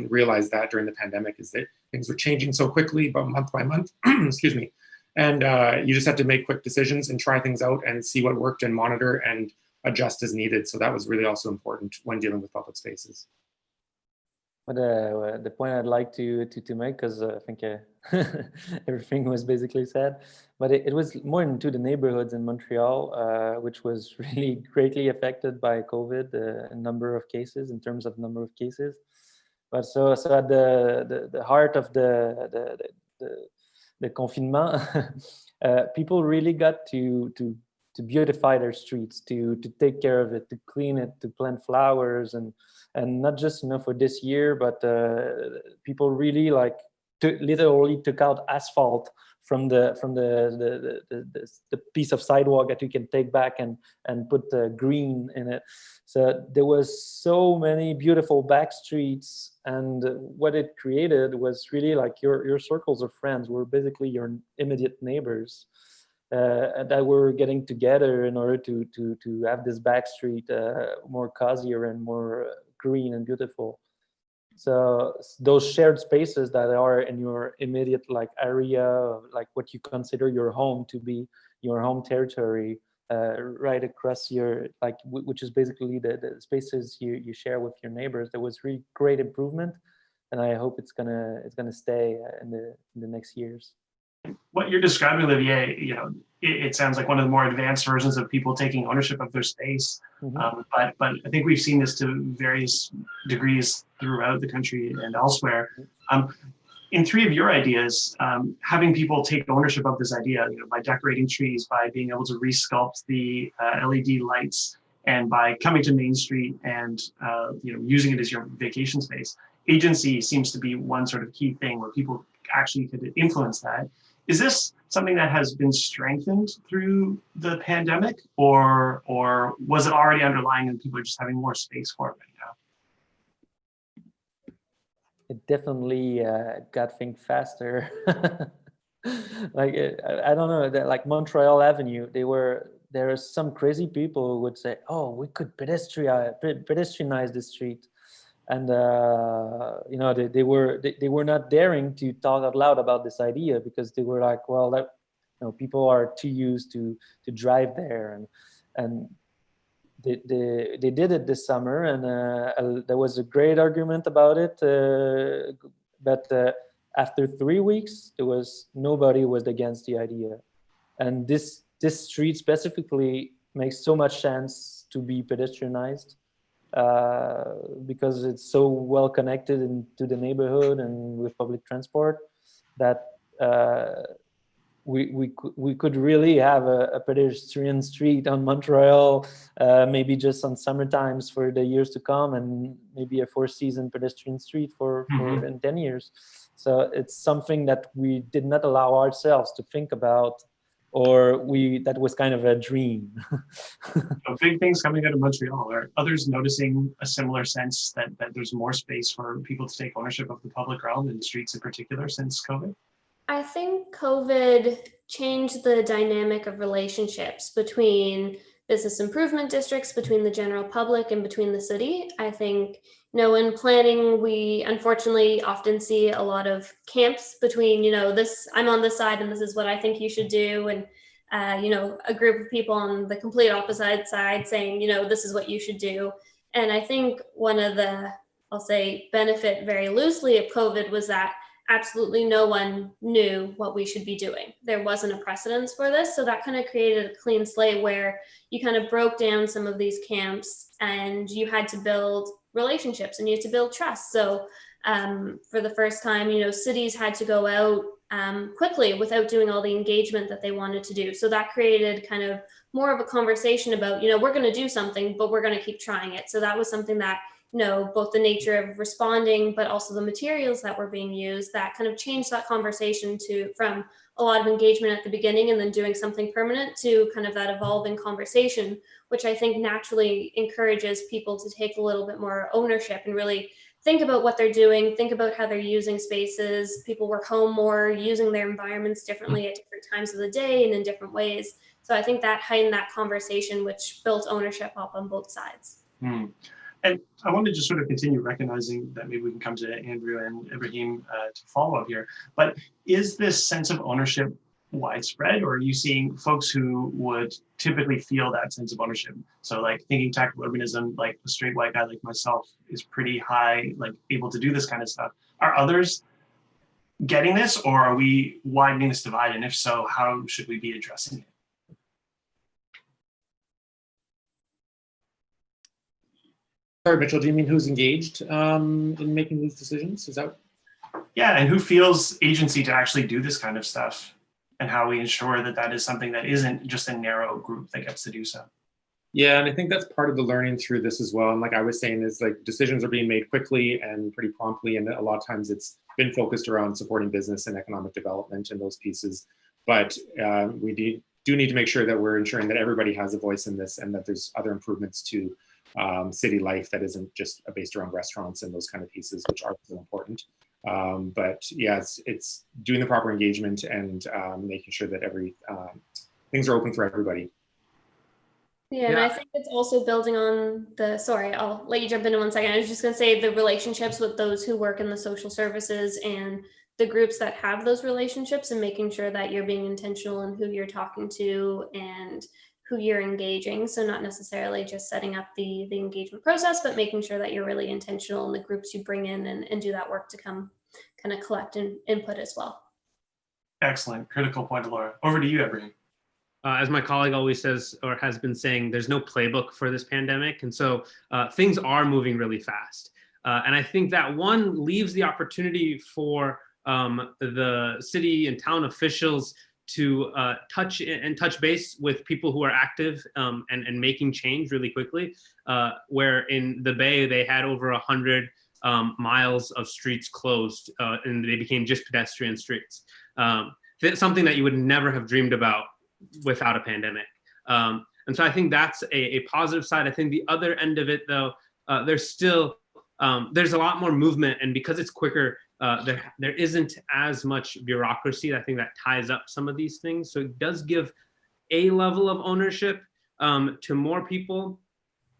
realized that during the pandemic, is that things were changing so quickly, but month by month, excuse me. And you just had to make quick decisions and try things out and see what worked and monitor and adjust as needed. So that was really also important when dealing with public spaces. But the point I'd like to make, because I think everything was basically said, but it was more into the neighborhoods in Montreal, which was really greatly affected by COVID, number of cases, in terms of number of cases. But so at the heart of the confinement, people really got to beautify their streets, to take care of it, to clean it, to plant flowers, and not just for this year, but people really literally took out asphalt from the piece of sidewalk that you can take back and put green in it. So there was so many beautiful back streets, and what it created was really like your circles of friends were basically your immediate neighbors. That were getting together in order to have this back street more cozier and more green and beautiful. So those shared spaces that are in your immediate area, like what you consider your home to be, your home territory, right across your which is basically the spaces you share with your neighbors. There was really great improvement, and I hope it's gonna stay in the next years. What you're describing, Olivier, it sounds like one of the more advanced versions of people taking ownership of their space. Mm-hmm. But I think we've seen this to various degrees throughout the country and elsewhere. In three of your ideas, having people take ownership of this idea, by decorating trees, by being able to resculpt the LED lights, and by coming to Main Street and using it as your vacation space, agency seems to be one sort of key thing where people actually could influence that. Is this something that has been strengthened through the pandemic, or was it already underlying and people are just having more space for it right now? It definitely got things faster. I don't know, like Montreal Avenue, there are some crazy people who would say, oh, we could pedestrianize the street. And they were not daring to talk out loud about this idea, because they were like, well, people are too used to drive there, and they did it this summer, and there was a great argument about it. But after 3 weeks, nobody was against the idea, and this street specifically makes so much sense to be pedestrianized. Because it's so well connected into the neighborhood and with public transport that we could really have a pedestrian street on Montreal, maybe just on summer times for the years to come, and maybe a 4-season pedestrian street for in 10 years. So it's something that we did not allow ourselves to think about, or that was kind of a dream. Big things coming out of Montreal. Are others noticing a similar sense that there's more space for people to take ownership of the public realm and streets in particular since COVID? I think COVID changed the dynamic of relationships between business improvement districts, between the general public, and between the city. I think, in planning, we unfortunately often see a lot of camps between, I'm on this side and this is what I think you should do. And, a group of people on the complete opposite side saying, this is what you should do. And I think one of the, I'll say, benefit very loosely of COVID was that absolutely no one knew what we should be doing. There wasn't a precedence for this. So that kind of created a clean slate where you kind of broke down some of these camps and you had to build relationships and you had to build trust. So for the first time, cities had to go out quickly without doing all the engagement that they wanted to do. So that created kind of more of a conversation about, we're going to do something, but we're going to keep trying it. So that was something that, both the nature of responding, but also the materials that were being used, that kind of changed that conversation from, a lot of engagement at the beginning and then doing something permanent to kind of that evolving conversation, which I think naturally encourages people to take a little bit more ownership and really think about what they're doing, think about how they're using spaces. People work home more, using their environments differently at different times of the day and in different ways. So I think that heightened that conversation, which built ownership up on both sides. And I wanted to just sort of continue recognizing that maybe we can come to Andrew and Ebrahim to follow up here. But is this sense of ownership widespread, or are you seeing folks who would typically feel that sense of ownership? So like thinking tactical urbanism, like a straight white guy like myself is pretty high, like able to do this kind of stuff. Are others getting this, or are we widening this divide? And if so, how should we be addressing it? Sorry, Mitchell, do you mean who's engaged in making these decisions? Is that? Yeah, and who feels agency to actually do this kind of stuff, and how we ensure that that is something that isn't just a narrow group that gets to do so. Yeah, and I think that's part of the learning through this as well. And like I was saying, is like decisions are being made quickly and pretty promptly, and a lot of times it's been focused around supporting business and economic development and those pieces. But we do need to make sure that we're ensuring that everybody has a voice in this, and that there's other improvements to city life that isn't just based around restaurants and those kind of pieces, which are so important. But yeah, it's doing the proper engagement and making sure that things are open for everybody. Yeah, and I think it's also building on sorry, I'll let you jump into 1 second. I was just gonna say the relationships with those who work in the social services and the groups that have those relationships, and making sure that you're being intentional in who you're talking to and who you're engaging. So not necessarily just setting up the engagement process, but making sure that you're really intentional in the groups you bring in and do that work to come kind of collect input as well. Excellent, critical point, Elora. Over to you, Ebrahim. As my colleague always says, or has been saying, there's no playbook for this pandemic. And so things are moving really fast. And I think that one leaves the opportunity for the city and town officials to touch base with people who are active and making change really quickly. Where in the Bay, they had over 100 miles of streets closed and they became just pedestrian streets. Something that you would never have dreamed about without a pandemic. And so I think that's a positive side. I think the other end of it though, there's a lot more movement, and because it's quicker, there isn't as much bureaucracy. I think that ties up some of these things. So it does give a level of ownership to more people.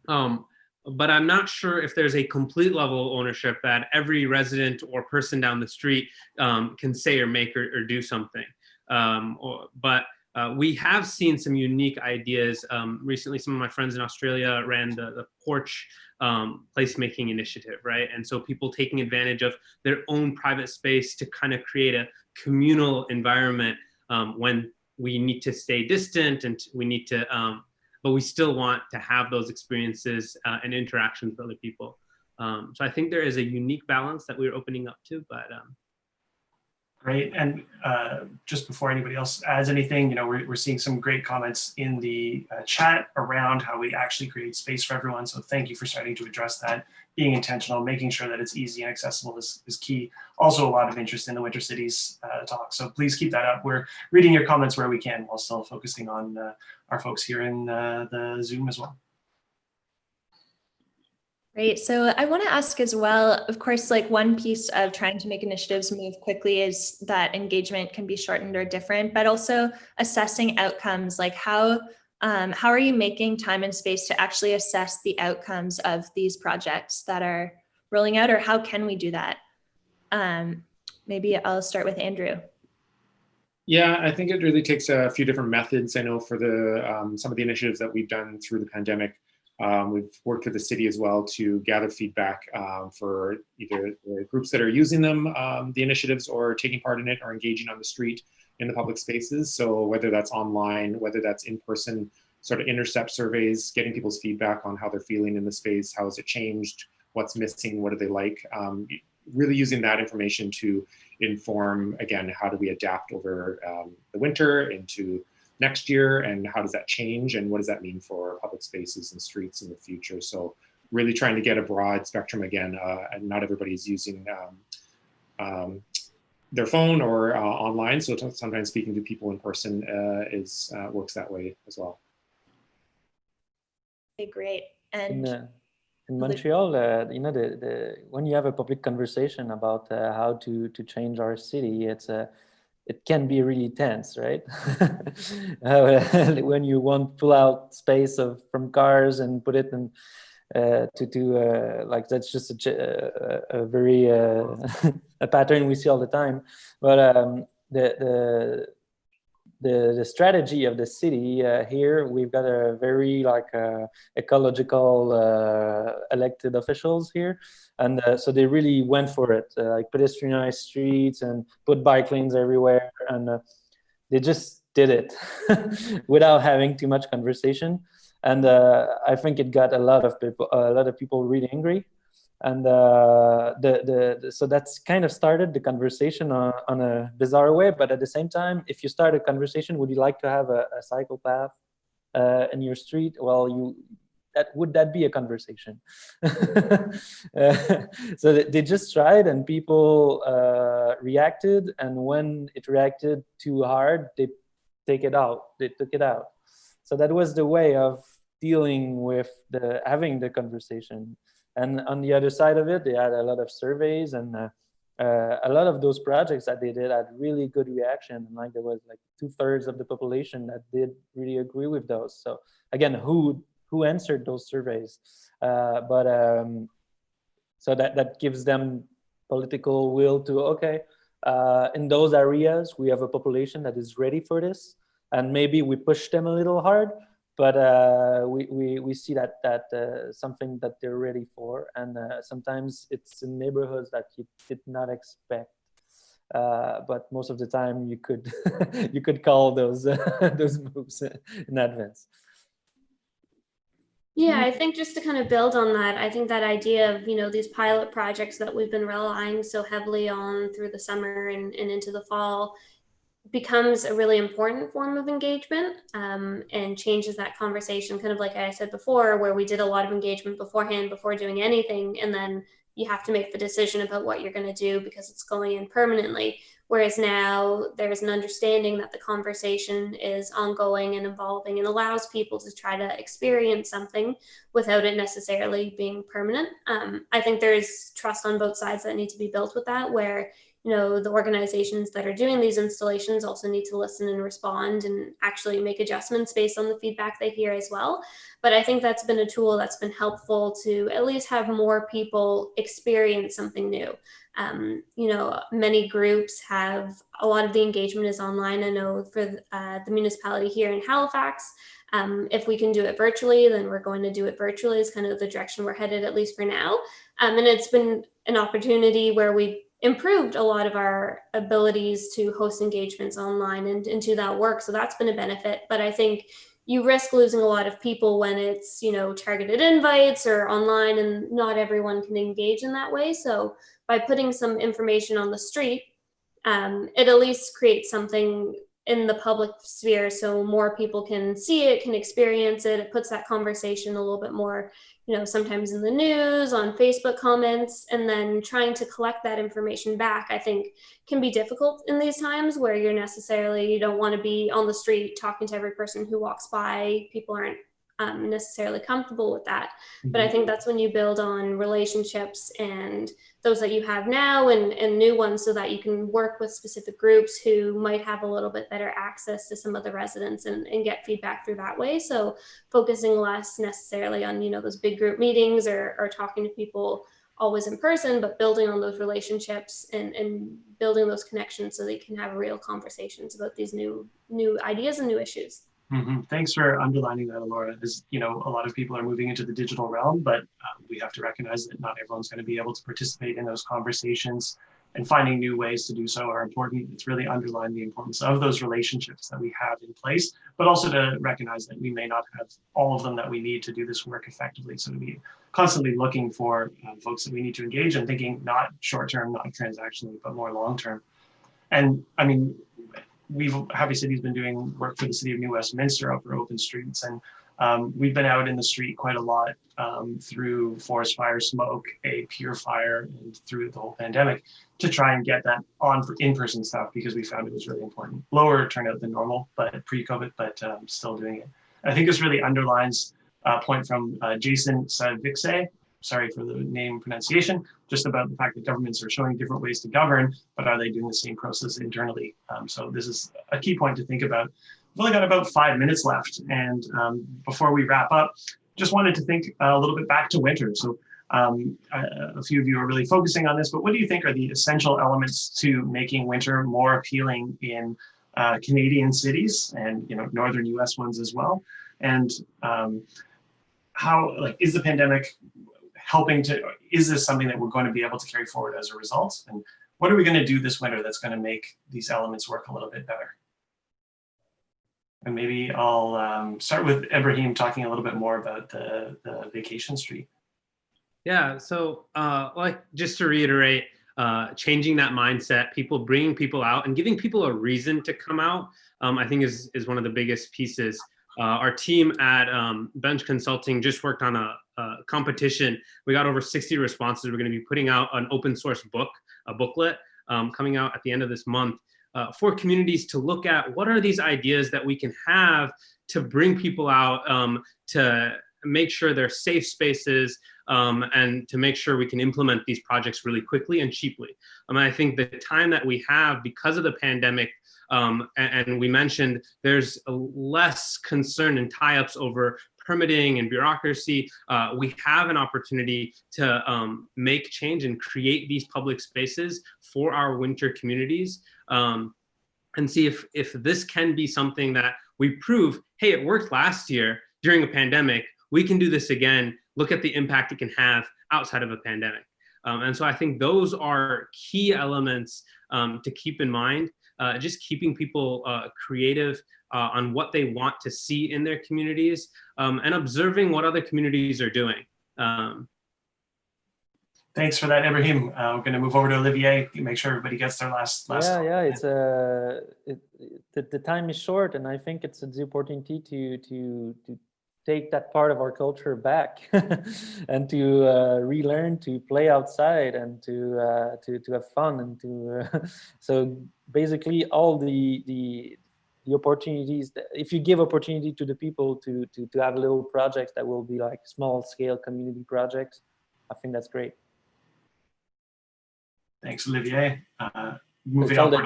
But I'm not sure if there's a complete level of ownership that every resident or person down the street can say or make or do something. But we have seen some unique ideas. Recently, some of my friends in Australia ran the porch placemaking initiative, right? And so people taking advantage of their own private space to kind of create a communal environment when we need to stay distant and we need to, but we still want to have those experiences and interactions with other people. So I think there is a unique balance that we're opening up to, but Great. And just before anybody else adds anything, we're seeing some great comments in the chat around how we actually create space for everyone. So thank you for starting to address that. Being intentional, making sure that it's easy and accessible is key. Also a lot of interest in the Winter Cities talk. So please keep that up. We're reading your comments where we can while still focusing on our folks here in the Zoom as well. Great. So I want to ask as well, of course, like one piece of trying to make initiatives move quickly is that engagement can be shortened or different, but also assessing outcomes. Like how are you making time and space to actually assess the outcomes of these projects that are rolling out, or how can we do that? Maybe I'll start with Andrew. Yeah, I think it really takes a few different methods. I know for the some of the initiatives that we've done through the pandemic, we've worked with the city as well to gather feedback for either the groups that are using them, the initiatives, or taking part in it, or engaging on the street in the public spaces. So whether that's online, whether that's in person, sort of intercept surveys, getting people's feedback on how they're feeling in the space, how has it changed, what's missing, what do they like, really using that information to inform, again, how do we adapt over the winter into next year, and how does that change, and what does that mean for public spaces and streets in the future? So really trying to get a broad spectrum again, and not everybody's using their phone or online. So sometimes speaking to people in person works that way as well. Okay, great. And in Montreal, you know, when you have a public conversation about how to change our city, it can be really tense, right? When you want to pull out space from cars and put it in like that's just a very a pattern we see all the time. But the strategy of the city here, we've got a very ecological elected officials here, and so they really went for it, like pedestrianized streets and put bike lanes everywhere, and they just did it without having too much conversation. And I think it got a lot of people really angry. And so that's kind of started the conversation on a bizarre way. But at the same time, if you start a conversation, would you like to have a cycle path in your street? Well, would that be a conversation? So they just tried, and people reacted. And when it reacted too hard, they took it out. So that was the way of dealing with having the conversation. And on the other side of it, they had a lot of surveys, and a lot of those projects that they did had really good reaction. And like there was like 2/3 of the population that did really agree with those. So again, who answered those surveys? So that gives them political will to, okay, in those areas, we have a population that is ready for this. And maybe we push them a little hard, but we see that something that they're ready for, and sometimes it's in neighborhoods that you did not expect. But most of the time, you could you could call those moves in advance. Yeah, I think just to kind of build on that, I think that idea of, these pilot projects that we've been relying so heavily on through the summer and into the fall becomes a really important form of engagement, and changes that conversation, kind of like I said before, where we did a lot of engagement beforehand before doing anything, and then you have to make the decision about what you're going to do because it's going in permanently. Whereas now there's an understanding that the conversation is ongoing and evolving and allows people to try to experience something without it necessarily being permanent. I think there's trust on both sides that need to be built with that, where the organizations that are doing these installations also need to listen and respond and actually make adjustments based on the feedback they hear as well. But I think that's been a tool that's been helpful to at least have more people experience something new. Many groups have a lot of the engagement is online. I know for the municipality here in Halifax, if we can do it virtually, then we're going to do it virtually is kind of the direction we're headed, at least for now. And it's been an opportunity where we improved a lot of our abilities to host engagements online and do that work. So that's been a benefit. But I think you risk losing a lot of people when it's, targeted invites or online, and not everyone can engage in that way. So by putting some information on the street, it at least creates something in the public sphere so more people can see it, can experience it. It puts that conversation a little bit more, sometimes in the news, on Facebook comments, and then trying to collect that information back, I think can be difficult in these times where you don't want to be on the street talking to every person who walks by. People aren't necessarily comfortable with that. But I think that's when you build on relationships and those that you have now and new ones, so that you can work with specific groups who might have a little bit better access to some of the residents and get feedback through that way. So focusing less necessarily on, those big group meetings or talking to people always in person, but building on those relationships and building those connections so that you can have real conversations about these new ideas and new issues. Mm-hmm. Thanks for underlining that, Elora. As a lot of people are moving into the digital realm, but we have to recognize that not everyone's going to be able to participate in those conversations, and finding new ways to do so are important. It's really underlined the importance of those relationships that we have in place, but also to recognize that we may not have all of them that we need to do this work effectively. So to be constantly looking for folks that we need to engage and thinking not short-term, not transactionally, but more long-term. And I mean, Happy City's been doing work for the city of New Westminster over open streets, and We've been out in the street quite a lot through forest fire, smoke, a pure fire, and through the whole pandemic to try and get that on for in-person stuff because we found it was really important. Lower turnout than normal, but pre-COVID, but still doing it. I think this really underlines a point from Jason Savikse, sorry for the name pronunciation, just about the fact that governments are showing different ways to govern, but are they doing the same process internally? So this is a key point to think about. We've only got about 5 minutes left, and before we wrap up, just wanted to think a little bit back to winter. So a few of you are really focusing on this, but what do you think are the essential elements to making winter more appealing in Canadian cities and northern US ones as well? And how, like, is the pandemic helping to, is this something that we're going to be able to carry forward as a result? And what are we going to do this winter that's going to make these elements work a little bit better? And maybe I'll start with Ebrahim talking a little bit more about the vacation street. Yeah, so like just to reiterate, changing that mindset, bringing people out and giving people a reason to come out, I think is one of the biggest pieces. Our team at Bench Consulting just worked on a competition. We got over 60 responses. We're going to be putting out an open source book, a booklet coming out at the end of this month for communities to look at what are these ideas that we can have to bring people out, to make sure they're safe spaces, and to make sure we can implement these projects really quickly and cheaply. I think the time that we have because of the pandemic, and we mentioned there's less concern and tie-ups over permitting and bureaucracy. We have an opportunity to make change and create these public spaces for our winter communities, and see if this can be something that we prove, hey, it worked last year during a pandemic, we can do this again. Look at the impact it can have outside of a pandemic. And so I think those are key elements to keep in mind, just keeping people creative on what they want to see in their communities, and observing what other communities are doing. Thanks for that, Ebrahim. We're going to move over to Olivier, make sure everybody gets their last. Yeah, it's the time is short, and I think it's the opportunity to take that part of our culture back and to relearn to play outside and to have fun and to so basically all the opportunities that, if you give opportunity to the people to have little projects that will be like small scale community projects, I think that's great. Thanks, Olivier.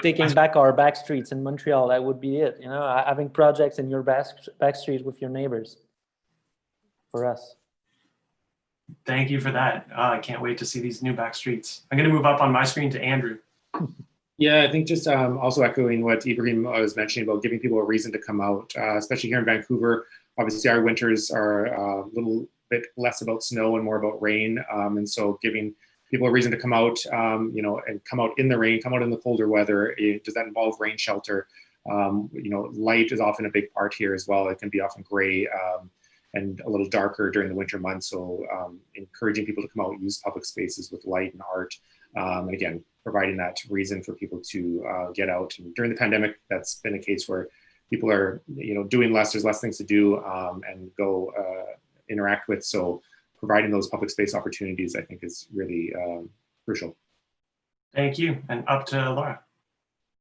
Taking back our back streets in Montreal, that would be it. Having projects in your back streets with your neighbors. For us. Thank you for that. I can't wait to see these new back streets. I'm going to move up on my screen to Andrew. Yeah, I think just also echoing what Ebrahim was mentioning about giving people a reason to come out, especially here in Vancouver. Obviously, our winters are a little bit less about snow and more about rain. And so giving people a reason to come out, and come out in the rain, come out in the colder weather. Does that involve rain shelter? Light is often a big part here as well. It can be often gray and a little darker during the winter months. So encouraging people to come out, use public spaces with light and art. And again, providing that reason for people to get out. And during the pandemic, that's been a case where people are, doing less, there's less things to do and go interact with. So providing those public space opportunities, I think, is really crucial. Thank you. And up to Elora.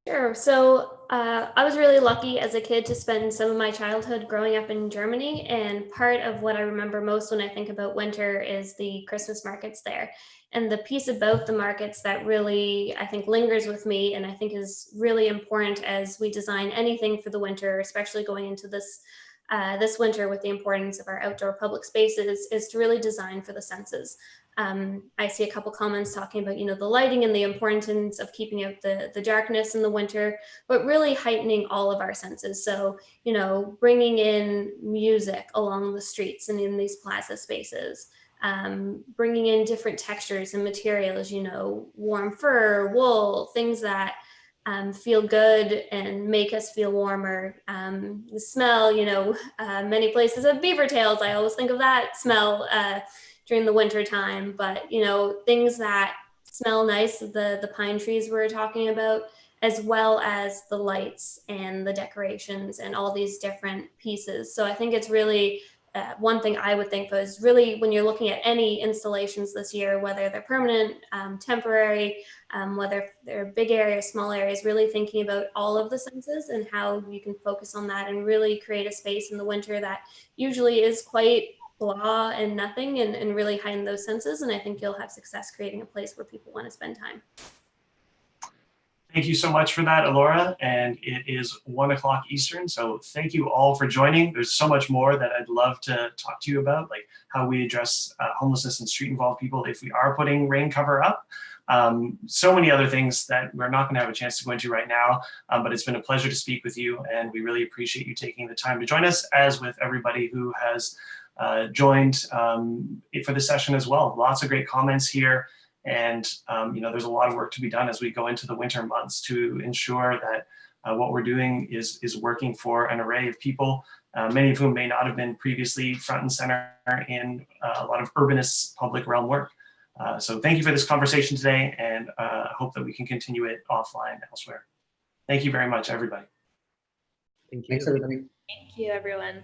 Sure. So I was really lucky as a kid to spend some of my childhood growing up in Germany. And part of what I remember most when I think about winter is the Christmas markets there. And the piece about the markets that really, I think, lingers with me and I think is really important as we design anything for the winter, especially going into this winter with the importance of our outdoor public spaces, is to really design for the senses. I see a couple comments talking about, the lighting and the importance of keeping out the darkness in the winter, but really heightening all of our senses. So, bringing in music along the streets and in these plaza spaces, bringing in different textures and materials, warm fur, wool, things that feel good and make us feel warmer. The smell, many places have beaver tails. I always think of that smell during the winter time, but things that smell nice, the pine trees we're talking about, as well as the lights and the decorations and all these different pieces. So I think it's really one thing I would think was really when you're looking at any installations this year, whether they're permanent, temporary, whether they're big areas, small areas, really thinking about all of the senses and how you can focus on that and really create a space in the winter that usually is quite blah and nothing, and really heighten those senses. And I think you'll have success creating a place where people want to spend time. Thank you so much for that, Elora. And it is 1 o'clock Eastern. So thank you all for joining. There's so much more that I'd love to talk to you about, like how we address homelessness and street involved people if we are putting rain cover up. So many other things that we're not going to have a chance to go into right now, but it's been a pleasure to speak with you. And we really appreciate you taking the time to join us, as with everybody who has joined for the session as well. Lots of great comments here. And there's a lot of work to be done as we go into the winter months to ensure that what we're doing is working for an array of people, many of whom may not have been previously front and center in a lot of urbanist public realm work. So thank you for this conversation today, and hope that we can continue it offline elsewhere. Thank you very much, everybody. Thank you. Thanks, everybody. Thank you, everyone.